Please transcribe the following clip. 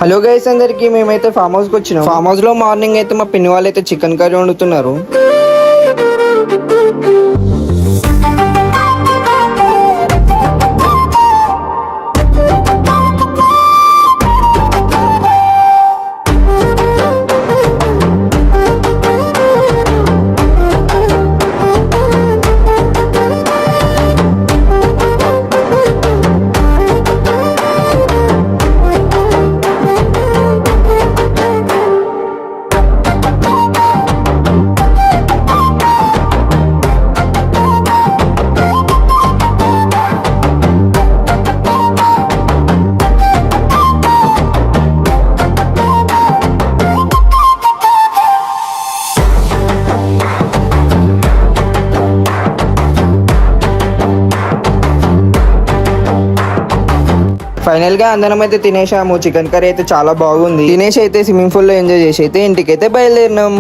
Hello guys, అందరికి మేమైతే farm house కి వచ్చినాం. ఫామ్ హౌస్ లో మార్నింగ్ అయితే మా పిన్ని వాళ్ళు అయితే చికెన్ కర్రీ వండుతున్నారు. ఫైనల్ గా అందరం అయితే తినేసాము. చికెన్ కర్రీ అయితే చాలా బాగుంది. తినేసి అయితే స్విమ్మింగ్ పూల్ లో ఎంజాయ్ చేసి అయితే ఇంటికైతే బయలుదేరినాం.